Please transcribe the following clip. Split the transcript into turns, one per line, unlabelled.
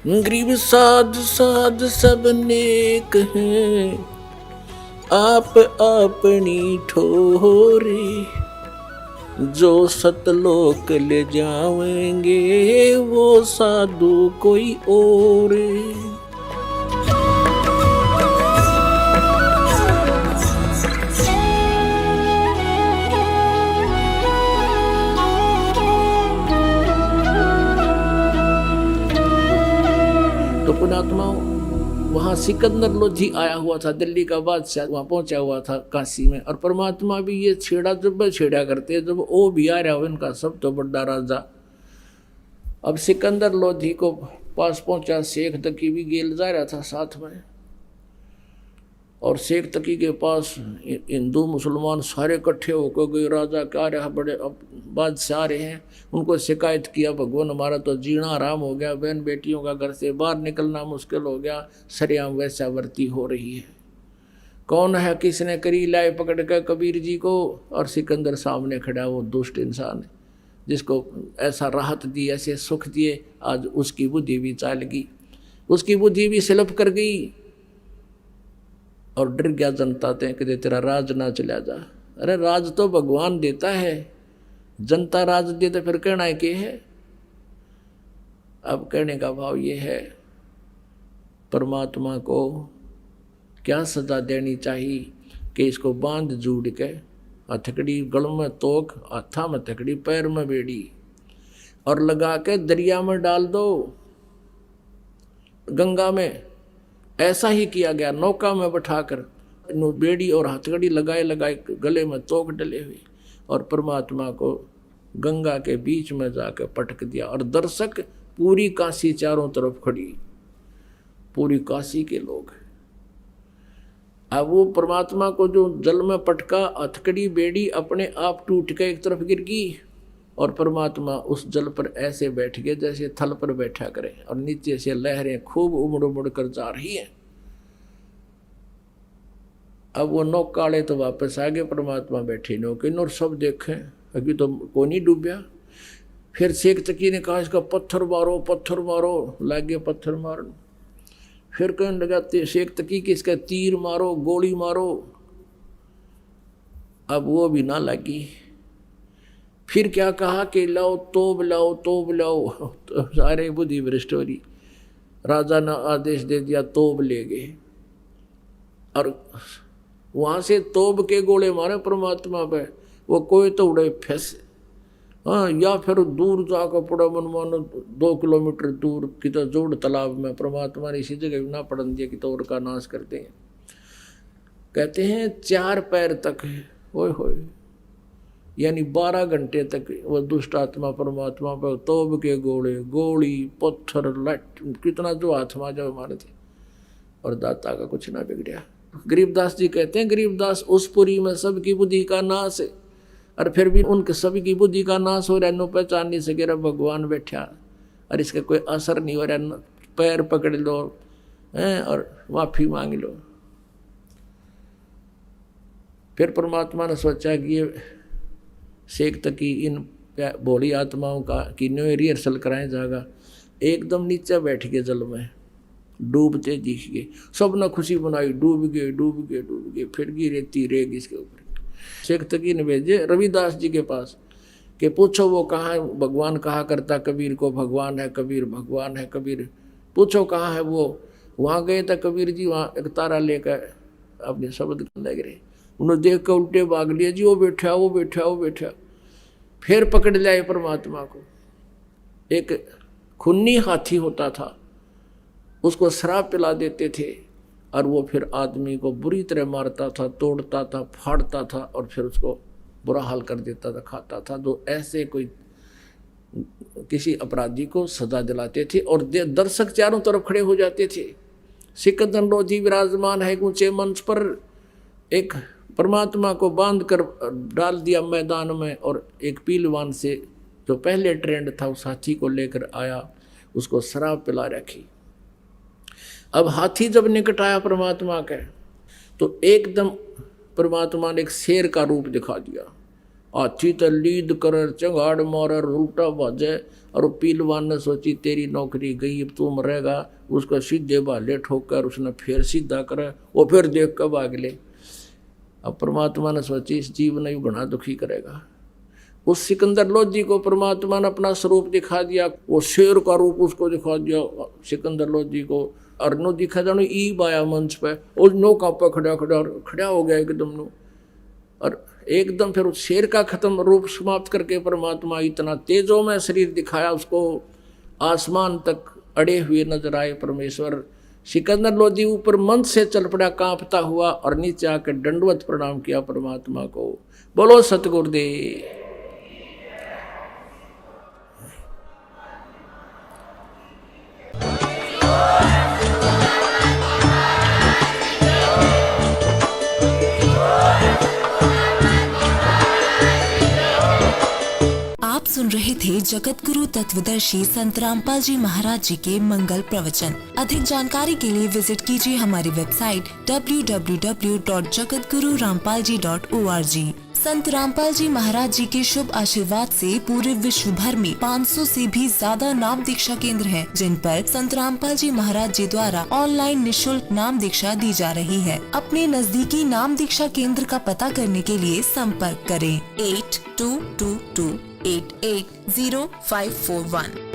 गरीब साध साध सब नेक हैं, आप अपनी ठोरी। जो सतलोक ले जाएंगे वो साधु कोई और। तो पुणात्माओं, वहाँ सिकंदर लोधी आया हुआ था, दिल्ली का बादशाह वहाँ पहुंचा हुआ था काशी में। और परमात्मा भी ये छेड़ा जब छेड़ा करते, जब वो भी आ रहा हो इनका सब तो बड़ा राजा। अब सिकंदर लोधी को पास पहुंचा, शेख तकी भी गेल जा रहा था साथ में। और शेख तकी के पास हिंदू मुसलमान सारे इकट्ठे होकर गए, राजा क्या रहा, बड़े अब बादशाह रहे हैं। उनको शिकायत किया, भगवान हमारा तो जीना आराम हो गया, बहन बेटियों का घर से बाहर निकलना मुश्किल हो गया, सरेआम वैश्यावृत्ति हो रही है। कौन है, किसने करी, लाए पकड़ कर कबीर जी को। और सिकंदर सामने खड़ा, वो दुष्ट इंसान है जिसको ऐसा राहत दी, ऐसे सुख दिए, आज उसकी बुद्धि भी चाल गई, उसकी बुद्धि भी स्लिप कर गई। और डर गया जनता ते कि तेरा राज ना चला जा। अरे राज तो भगवान देता है, जनता राज दे तो फिर कहना है कि है। अब कहने का भाव ये है, परमात्मा को क्या सजा देनी चाहिए कि इसको बांध जोड़ के, हथकड़ी गल में तोक, हाथा में हथकड़ी, पैर में बेड़ी, और लगा के दरिया में डाल दो, गंगा में। ऐसा ही किया गया, नौका में बैठाकर बेड़ी और हथकड़ी लगाए लगाए, गले में तोक डले हुए, और परमात्मा को गंगा के बीच में जाकर पटक दिया। और दर्शक पूरी काशी चारों तरफ खड़ी, पूरी काशी के लोग। अब वो परमात्मा को जो जल में पटका, हथकड़ी बेड़ी अपने आप टूट के एक तरफ गिर गई, और परमात्मा उस जल पर ऐसे बैठ गए जैसे थल पर बैठा करे, और नीचे से लहरें खूब उमड़ उमड़ कर जा रही हैं। अब वो नौकाले तो वापस आ गए, परमात्मा बैठे नौके, और सब देखें अभी तो कोई नहीं डूबया। फिर शेख तकी ने कहा इसका पत्थर मारो, पत्थर मारो, लागे पत्थर मारन। फिर कहने लगा शेख तकी कि इसका तीर मारो, गोली मारो। अब वो भी ना लगी। फिर क्या कहा कि लाओ तोब लाओ, तोब लाओ। तो सारे बुद्धि भ्रष्ट हो रही, राजा ने आदेश दे दिया, तोब ले गए। और वहां से तोब के गोले मारे परमात्मा पे, वो कोई तो उड़े फंसे। हाँ, या फिर दूर जाकर पड़ा, मन मानो 2 किलोमीटर दूर की तो जोड़ तालाब में, परमात्मा ने इसी जगह ना पड़न दिया कि तो और का नाश करते हैं। कहते हैं 4 पैर तक है, होए होए, यानी 12 घंटे तक वो दुष्ट आत्मा परमात्मा पर तोब के गोले, गोली, पत्थर, लट, कितना जो आत्मा जब मारे थे, और दाता का कुछ ना बिगड़िया। गरीबदास जी कहते हैं, गरीबदास उस पुरी में सबकी बुद्धि का नाश है, और फिर भी उनके सभी की बुद्धि का नाश हो रहा है, नो पहचान नहीं सके रहा भगवान बैठा, और इसका कोई असर नहीं हो रहा। पैर पकड़ लो हैं और माफी मांग लो। फिर परमात्मा ने सोचा कि ये शेख तकी इन भोली आत्माओं का कि न्यू रिहर्सल कराए जाएगा। एकदम नीचे बैठ गए जल में, डूबते दिख गए, सब ने खुशी बनाई, डूब गए डूब गए डूब गए। फिर की रेती रेग इसके ऊपर। शेख तकी ने भेजे रविदास जी के पास कि पूछो वो कहाँ है, भगवान कहा करता कबीर को, भगवान है कबीर, भगवान है कबीर, पूछो कहाँ है वो। वहाँ गए था कबीर जी, वहाँ एक तारा लेकर अपने शब्द लग रहे, उन्होंने देख कर उल्टे भाग लिया जी, वो बैठा वो बैठा वो बैठा। फिर पकड़ लिया परमात्मा को। एक खूनी हाथी होता था, उसको शराब पिला देते थे, और वो फिर आदमी को बुरी तरह मारता था, तोड़ता था, फाड़ता था, और फिर उसको बुरा हाल कर देता था, खाता था। तो ऐसे कोई किसी अपराधी को सजा दिलाते थे, और दर्शक चारों तरफ खड़े हो जाते थे। सिकंदर लोधी विराजमान है ऊंचे मंच पर, एक परमात्मा को बांध कर डाल दिया मैदान में, और एक पीलवान से जो पहले ट्रेंड था उस हाथी को लेकर आया, उसको शराब पिला रखी। अब हाथी जब निकट आया परमात्मा के, तो एकदम परमात्मा ने एक शेर का रूप दिखा दिया, हाथी तो लीद कर चंगाड़ मार उल्टा भाजे। और पीलवान ने सोची तेरी नौकरी गई, अब तू मरेगा। उसको सीधे भाले ठोकर उसने फिर सीधा करे, वो फिर देख कर भाग ले। अब परमात्मा ने सोची इस जीव ने भी बड़ा दुखी करेगा। उस सिकंदर लोधी को परमात्मा ने अपना स्वरूप दिखा दिया, वो शेर का रूप उसको दिखा दिया सिकंदर लोधी को। और नो दिखा जानो ईब आया मंच पे, उस नौका पे खड़ा हो गया एकदम नो। और एकदम फिर उस शेर का खत्म रूप समाप्त करके परमात्मा इतना तेजों में शरीर दिखाया उसको, आसमान तक अड़े हुए नजर आए परमेश्वर। सिकंदर लोधी ऊपर मंच से चल पड़ा कांपता हुआ, और नीचे आकर दंडवत प्रणाम किया परमात्मा को। बोलो सतगुरुदेव।
आप सुन रहे थे जगत गुरु तत्वदर्शी संत रामपाल जी महाराज जी के मंगल प्रवचन। अधिक जानकारी के लिए विजिट कीजिए हमारी वेबसाइट www.jagatgururampalji.org। संत रामपाल जी महाराज जी के शुभ आशीर्वाद से पूरे विश्व भर में 500 से भी ज्यादा नाम दीक्षा केंद्र हैं, जिन पर संत रामपाल जी महाराज जी द्वारा ऑनलाइन निशुल्क नाम दीक्षा दी जा रही है। अपने नजदीकी नाम दीक्षा केंद्र का पता करने के लिए संपर्क करें 8222880541।